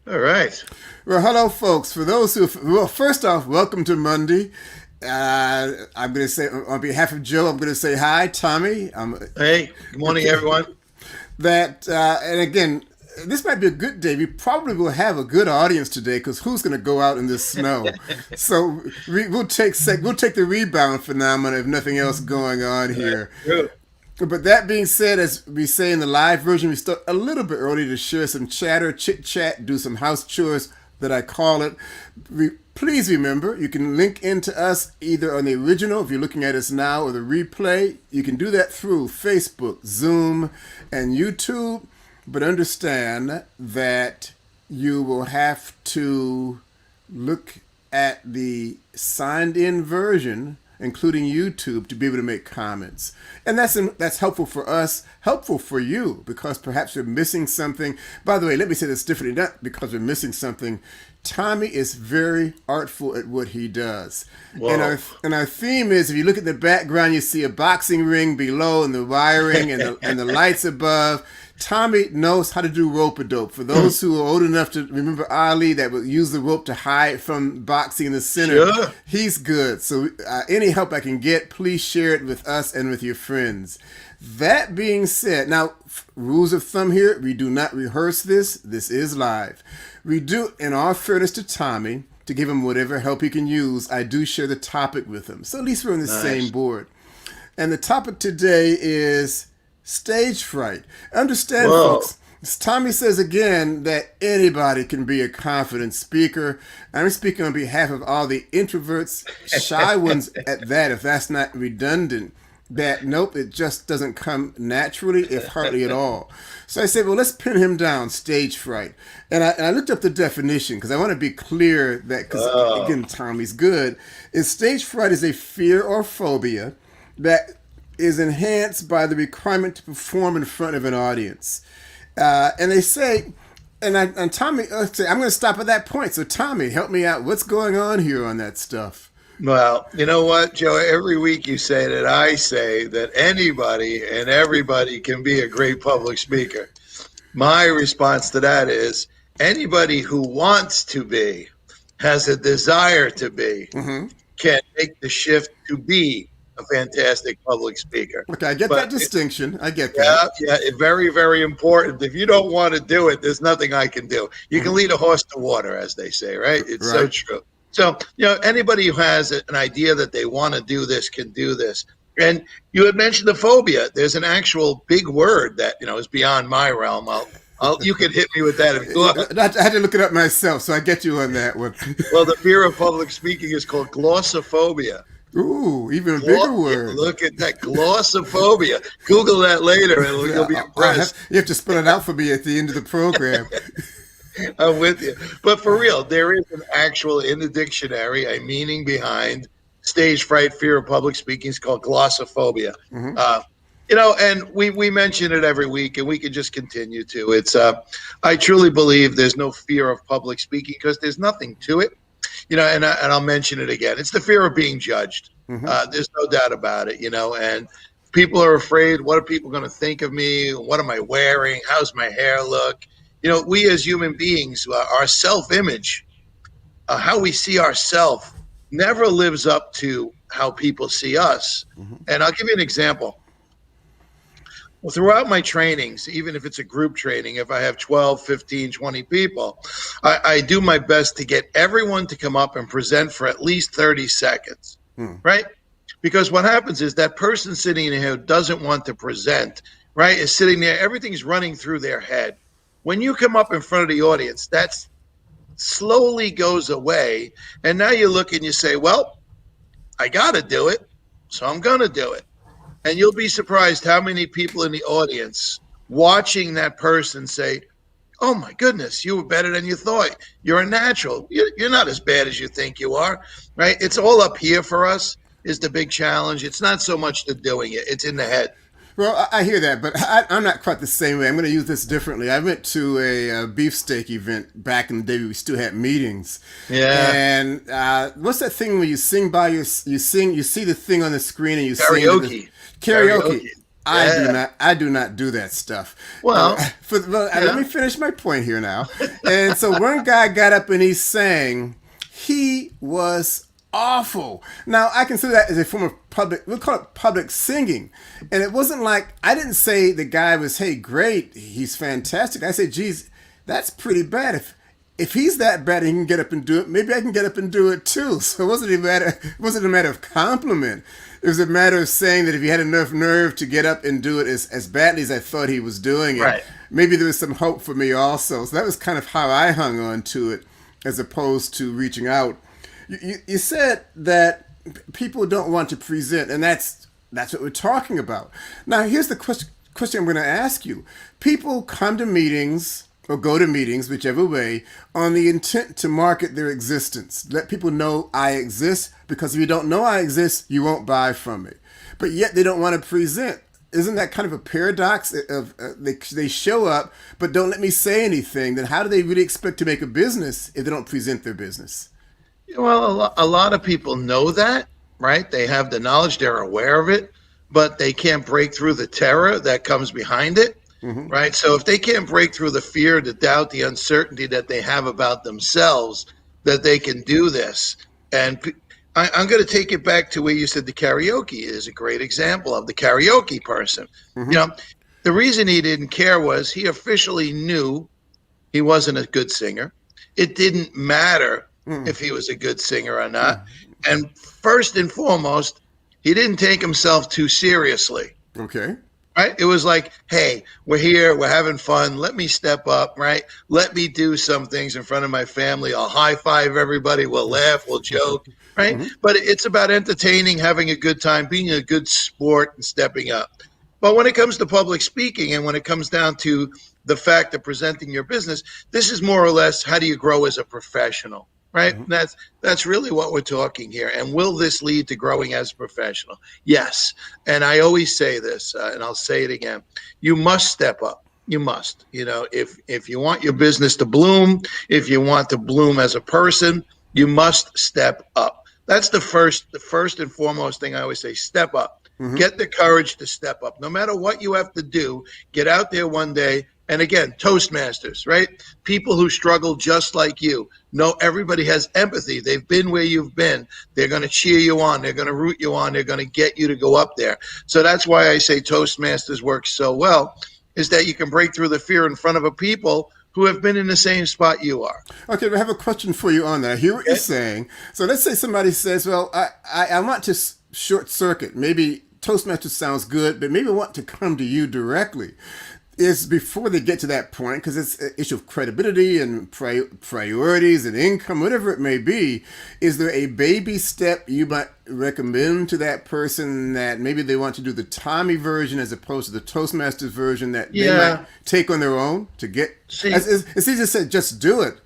All right. Well, hello, folks. For those who, well, first off, welcome to Monday. I'm going to say, on behalf of Joe, I'm going to say hi, Tommy. Hey, good morning, everyone. And again, this might be a good day. We probably will have a good audience today because who's going to go out in this snow? So we'll take the rebound phenomenon if nothing else going on here. True. But that being said, as we say in the live version, we start a little bit early to share some chatter, chit chat, do some house chores that I call it. Please remember, you can link into us either on the original, if you're looking at us now, or the replay. You can do that through Facebook, Zoom, and YouTube. But understand that you will have to look at the signed in version, including YouTube, to be able to make comments. And that's helpful for us, helpful for you, because perhaps you're missing something. By the way, let me say this differently, not because we're missing something. Tommy is very artful at what he does. And Whoa. our theme is, if you look at the background, you see a boxing ring below and the wiring and the lights above. Tommy knows how to do rope-a-dope. For those who are old enough to remember Ali, that would use the rope to hide from boxing in the center, Sure. he's good. So any help I can get, please share it with us and with your friends. That being said, now, rules of thumb here, we do not rehearse this. This is live. We do, in all fairness to Tommy, to give him whatever help he can use, I do share the topic with him. So at least we're on the same Nice. board. And the topic today is stage fright. Understand, Whoa. folks, Tommy says again that anybody can be a confident speaker. I'm speaking on behalf of all the introverts, shy ones at that, if that's not redundant. That nope, it just doesn't come naturally, if hardly at all. So I said, well, let's pin him down, stage fright. And I looked up the definition because I want to be clear that, because Oh, again, Tommy's good, is stage fright is a fear or phobia that is enhanced by the requirement to perform in front of an audience. And they say, and Tommy, let's say, I'm going to stop at that point. So Tommy, help me out. What's going on here on that stuff? well, you know what, Joe? Every week you say that I say that anybody and everybody can be a great public speaker. My response to that is anybody who wants to be, has a desire to be, Mm-hmm. can make the shift to be a fantastic public speaker. Okay, I get that But distinction. I get that. yeah, yeah, very, very important. If you don't want to do it, there's nothing I can do. You can Mm-hmm. lead a horse to water, as they say, right? It's so Right. true. So, anybody who has an idea that they want to do this can do this. And you had mentioned the phobia. There's an actual big word that, is beyond my realm. You could hit me with that if you want. I had to look it up myself, so I get you on that one. Well, the fear of public speaking is called glossophobia. Ooh, even a bigger word. Look at that glossophobia. Google that later, and you'll be impressed. You have to spell it out for me at the end of the program. I'm with you. But for real, there is an actual, in the dictionary, a meaning behind stage fright, fear of public speaking. It's called glossophobia. Mm-hmm. And we mention it every week, and we can just continue to. I truly believe there's no fear of public speaking because there's nothing to it. And I'll mention it again. It's the fear of being judged. Mm-hmm. There's no doubt about it, and people are afraid. What are people going to think of me? What am I wearing? How's my hair look? We as human beings, our self-image, how we see ourselves, never lives up to how people see us. Mm-hmm. And I'll give you an example. Well, throughout my trainings, even if it's a group training, if I have 12, 15, 20 people, I do my best to get everyone to come up and present for at least 30 seconds, right? Because what happens is that person sitting there who doesn't want to present, right, is sitting there, everything's running through their head. When you come up in front of the audience, that slowly goes away. And now you look and you say, well, I got to do it, so I'm going to do it. And you'll be surprised how many people in the audience watching that person say, oh, my goodness, you were better than you thought. You're a natural. You're not as bad as you think you are, right? It's all up here for us is the big challenge. It's not so much the doing it. It's in the head. Well, I hear that, but I'm not quite the same way. I'm going to use this differently. I went to a beefsteak event back in the day. We still had meetings. Yeah. And what's that thing when you sing by you see the thing on the screen and you sing Karaoke. karaoke. Yeah. I do not do that stuff. Well, Let me finish my point here now. And so one guy got up and he sang. He was awful. Now I consider that as a form of public. We'll call it public singing. And it wasn't like I didn't say the guy was, hey, great, he's fantastic. I said, geez, that's pretty bad. If he's that bad and he can get up and do it, maybe I can get up and do it too. So it wasn't a matter of compliment. It was a matter of saying that if he had enough nerve to get up and do it as badly as I thought he was doing it, right. Maybe there was some hope for me also. So that was kind of how I hung on to it as opposed to reaching out. You said that people don't want to present, and that's what we're talking about. Now, here's the question I'm going to ask you. People come to meetings or go to meetings, whichever way, on the intent to market their existence. Let people know I exist, because if you don't know I exist, you won't buy from me. But yet they don't want to present. Isn't that kind of a paradox of they show up, but don't let me say anything? Then how do they really expect to make a business if they don't present their business? Well, a lot of people know that, right? They have the knowledge, they're aware of it, but they can't break through the terror that comes behind it. Mm-hmm. Right. So if they can't break through the fear, the doubt, the uncertainty that they have about themselves, that they can do this. And I'm going to take it back to where you said the karaoke is a great example of the karaoke person. Mm-hmm. You know, the reason he didn't care was he officially knew he wasn't a good singer. It didn't matter if he was a good singer or not. And first and foremost, he didn't take himself too seriously. Okay. Right. It was like, hey, we're here. We're having fun. Let me step up. Right. Let me do some things in front of my family. I'll high five everybody. We'll laugh. We'll joke. Right. Mm-hmm. But it's about entertaining, having a good time, being a good sport and stepping up. But when it comes to public speaking and when it comes down to the fact of presenting your business, this is more or less how do you grow as a professional? Right. Mm-hmm. That's really what we're talking here. And will this lead to growing as a professional? Yes. And I always say this, and I'll say it again. You must step up. You must. You know, if you want your business to bloom, if you want to bloom as a person, you must step up. That's the first and foremost thing I always say. Step up. Mm-hmm. Get the courage to step up. No matter what you have to do, get out there one day. And again, Toastmasters, right? People who struggle just like you. No, everybody has empathy. They've been where you've been. They're going to cheer you on. They're going to root you on. They're going to get you to go up there. So that's why I say Toastmasters works so well, is that you can break through the fear in front of a people who have been in the same spot you are. Okay, I have a question for you on that. I hear what you're saying. So let's say somebody says, well, I want to short circuit. Maybe Toastmasters sounds good, but maybe I want to come to you directly. Is before they get to that point, because it's an issue of credibility and priorities and income, whatever it may be, is there a baby step you might recommend to that person that maybe they want to do the Tommy version as opposed to the Toastmasters version that they might take on their own to get? It's easy to say, just do it.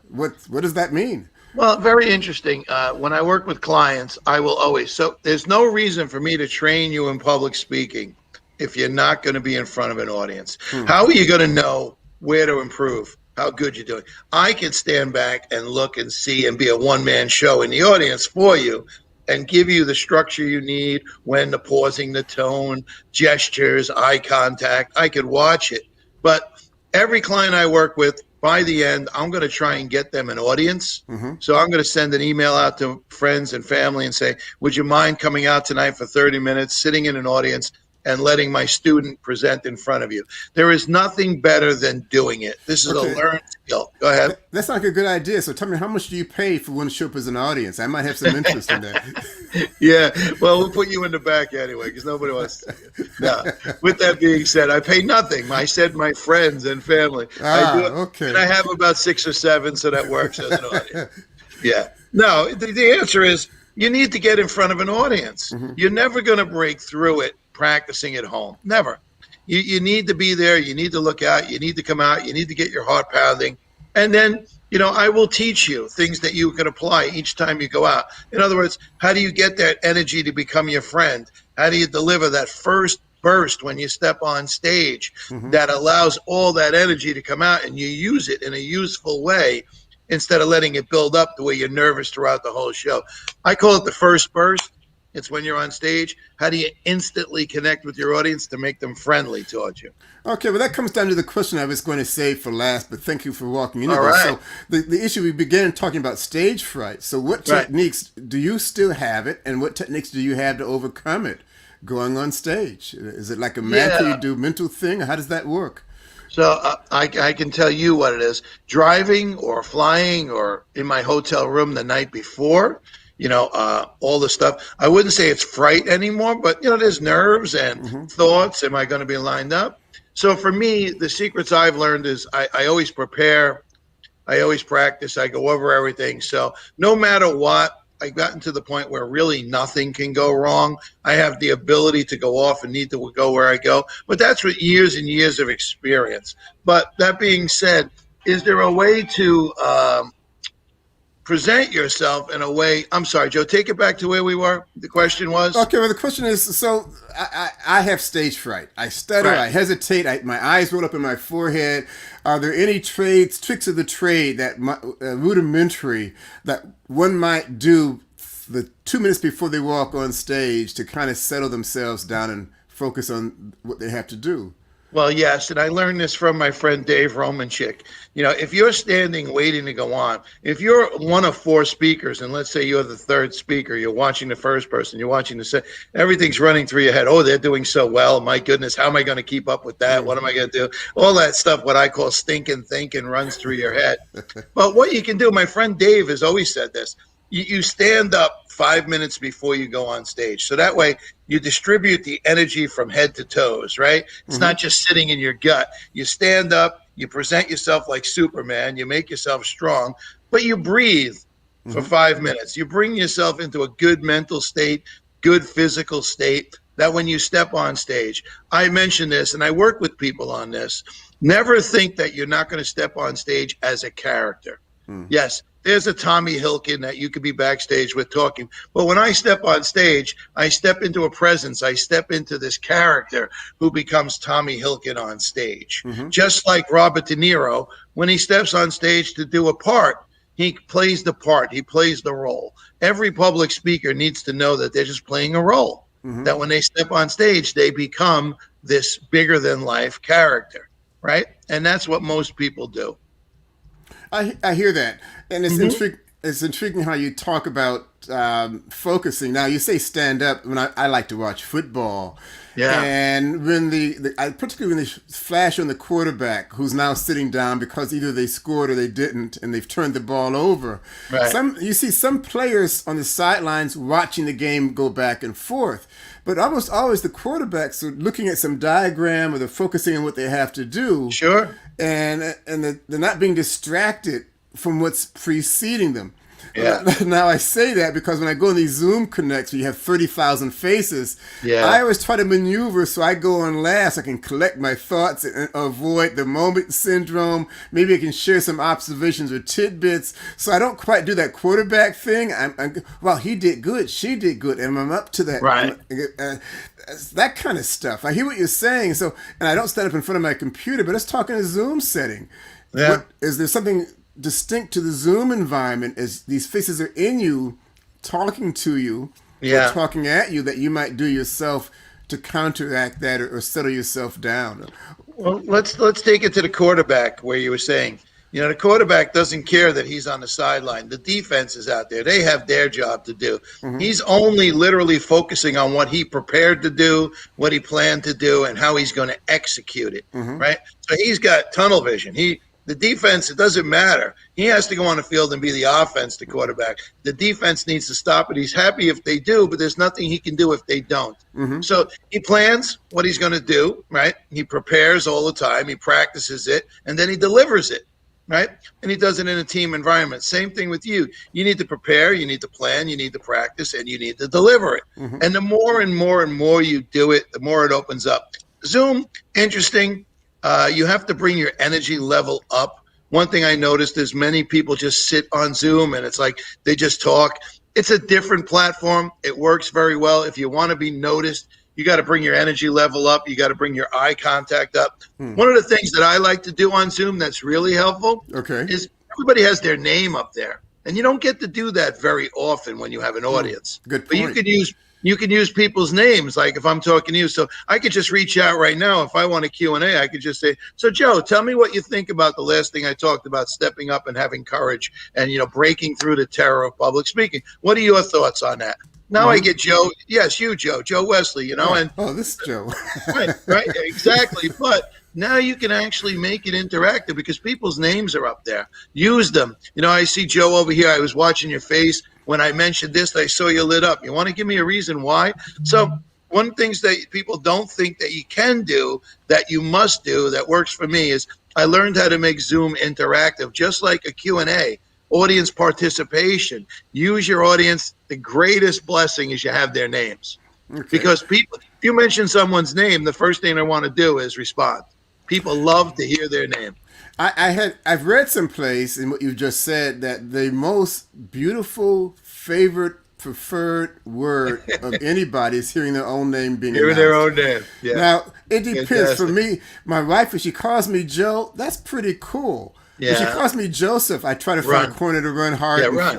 What does that mean? Well, very interesting. When I work with clients, I will always, so there's no reason for me to train you in public speaking if you're not going to be in front of an audience. How are you going to know where to improve, how good you're doing? I can stand back and look and see and be a one-man show in the audience for you and give you the structure you need, when to pausing, the tone, gestures, eye contact. I could watch it. But every client I work with, by the end, I'm going to try and get them an audience. Mm-hmm. So I'm going to send an email out to friends and family and say, would you mind coming out tonight for 30 minutes, sitting in an audience, and letting my student present in front of you? There is nothing better than doing it. This is a learned skill. Go ahead. That's like a good idea. So tell me, how much do you pay for one to show up as an audience? I might have some interest in that. Yeah. Well, we'll put you in the back anyway, because nobody wants to see you. Now, with that being said, I pay nothing. I said my friends and family. I do it, okay. And I have about 6 or 7, so that works as an audience. Yeah. No, the answer is you need to get in front of an audience. Mm-hmm. You're never going to break through it practicing at home. Never. You need to be there. You need to look out. You need to come out. You need to get your heart pounding. And then, I will teach you things that you can apply each time you go out. In other words, how do you get that energy to become your friend? How do you deliver that first burst when you step on stage that allows all that energy to come out and you use it in a useful way instead of letting it build up the way you're nervous throughout the whole show? I call it the first burst. It's when you're on stage. How do you instantly connect with your audience to make them friendly towards you? Okay, well, that comes down to the question I was going to save for last, but thank you for walking into All this. right. So, the issue we began talking about stage fright. So, what Right. techniques do you still have it, and what techniques do you have to overcome it going on stage? Is it like a mantra you Yeah. do, mental thing? How does that work? So I can tell you what it is. Driving or flying or in my hotel room the night before, all the stuff. I wouldn't say it's fright anymore, but there's nerves and Hmm. thoughts. Am I going to be lined up? So for me, the secrets I've learned is I always prepare. I always practice. I go over everything. So no matter what, I've gotten to the point where really nothing can go wrong. I have the ability to go off and need to go where I go. But that's with years and years of experience. But that being said, is there a way to present yourself in a way? I'm sorry, Joe, take it back to where we were. The question was? Okay, well, the question is, so I have stage fright. I stutter, Right. I hesitate, my eyes roll up in my forehead. Are there any tricks of the trade that rudimentary that one might do the 2 minutes before they walk on stage to kind of settle themselves down and focus on what they have to do? Well, yes, and I learned this from my friend Dave Romanchik. If you're standing waiting to go on, if you're one of four speakers, and let's say you're the third speaker, you're watching the first person, you're watching the second, everything's running through your head. Oh, they're doing so well. My goodness, how am I going to keep up with that? What am I going to do? All that stuff, what I call stinking thinking, runs through your head. But what you can do, my friend Dave has always said this. You stand up 5 minutes before you go on stage. So that way you distribute the energy from head to toes, right? It's Hmm. not just sitting in your gut. You stand up, you present yourself like Superman, you make yourself strong, but you breathe for Hmm. 5 minutes. You bring yourself into a good mental state, good physical state, that when you step on stage, I mention this and I work with people on this. Never think that you're not going to step on stage as a character. Yes, there's a Tommy Hilcken that you could be backstage with talking. But when I step on stage, I step into a presence. I step into this character who becomes Tommy Hilcken on stage. Hmm. Just like Robert De Niro, when he steps on stage to do a part, he plays the part, he plays the role. Every public speaker needs to know that they're just playing a role, Hmm. that when they step on stage, they become this bigger than life character, right? And that's what most people do. I hear that, and Hmm. it's intriguing how you talk about focusing. Now you say stand up. When I like to watch football, Yeah, and when particularly when they flash on the quarterback who's now sitting down because either they scored or they didn't, and they've turned the ball over. right. You see some players on the sidelines watching the game go back and forth, but almost always the quarterbacks are looking at some diagram or they're focusing on what they have to do, Sure. and they're not being distracted from what's preceding them. Yeah. Now I say that because when I go in these Zoom connects where you have 30,000 faces, I Yeah. always try to maneuver so I go on last. I can collect my thoughts and avoid the moment syndrome. Maybe I can share some observations or tidbits. So I don't quite do that quarterback thing. Well, he did good, she did good, and I'm up to that. Right. That kind of stuff. I hear what you're saying. So, and I don't stand up in front of my computer, but let's talk in a Zoom setting. Yeah. What is there something distinct to the Zoom environment as these faces are in you, talking to you, or Yeah. talking at you that you might do yourself to counteract that or settle yourself down? Well, let's take it to the quarterback where you were saying, the quarterback doesn't care that he's on the sideline. The defense is out there. They have their job to do. Hmm. He's only literally focusing on what he prepared to do, what he planned to do, and how he's going to execute it. Hmm. Right? So he's got tunnel vision. The defense, it doesn't matter. He has to go on the field and be the offense, the quarterback. The defense needs to stop it. He's happy if they do, but there's nothing he can do if they don't. Hmm. So he plans what he's going to do, right? He prepares all the time. He practices it, and then he delivers it, right? And he does it in a team environment. Same thing with you. You need to prepare, you need to plan, you need to practice, and you need to deliver it. Hmm. And the more and more and more you do it, the more it opens up. Zoom, interesting. You have to bring your energy level up. One thing I noticed is many people just sit on Zoom and it's like they just talk. It's a different platform. It works very well. If you want to be noticed, you got to bring your energy level up. You got to bring your eye contact up. Hmm. One of the things that I like to do on Zoom that's really helpful Okay. is everybody has their name up there. And you don't get to do that very often when you have an Hmm. audience. Good But you point. could use you can use people's names, like if I'm talking to you. So I could just reach out right now. If I want a Q&A, I could just say, so Joe, tell me what you think about the last thing I talked about, stepping up and having courage and, breaking through the terror of public speaking. What are your thoughts on that? Now I get Joe. Yes, you, Joe Wesley, and this is Joe. right, exactly. But now you can actually make it interactive because people's names are up there. Use them. I see Joe over here. I was watching your face when I mentioned this. I saw you lit up. You want to give me a reason why? So one of the things that people don't think that you can do, that you must do, that works for me is I learned how to make Zoom interactive, just like a Q&A. Audience participation. Use your audience. The greatest blessing is you have their names. Okay. Because people, if you mention someone's name, the first thing they want to do is respond. People love to hear their name. I've read someplace in what you just said that the most beautiful, favorite, preferred word of anybody is hearing their own name being announced. Hearing their own name. Yeah. Now it depends. Fantastic. For me, my wife, if she calls me Joe, that's pretty cool. Yeah. If she calls me Joseph, I try to find a corner to run hard. Yeah, run.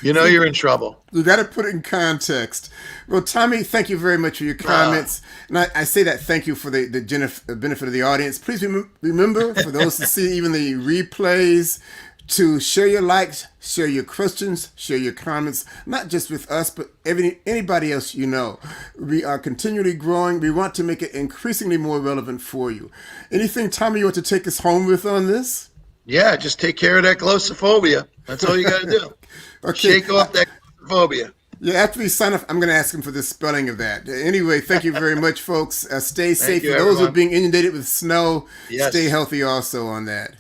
You're in trouble. You got to put it in context. Well, Tommy, thank you very much for your comments. And I say that thank you for the benefit of the audience. Please remember, for those to see even the replays, to share your likes, share your questions, share your comments, not just with us, but anybody else you know. We are continually growing. We want to make it increasingly more relevant for you. Anything, Tommy, you want to take us home with on this? Yeah, just take care of that glossophobia. That's all you got to do. Okay. Shake off that glossophobia. Yeah, after we sign off, I'm going to ask him for the spelling of that. Anyway, thank you very much, folks. Stay safe. For those who are being inundated with snow, stay healthy also on that.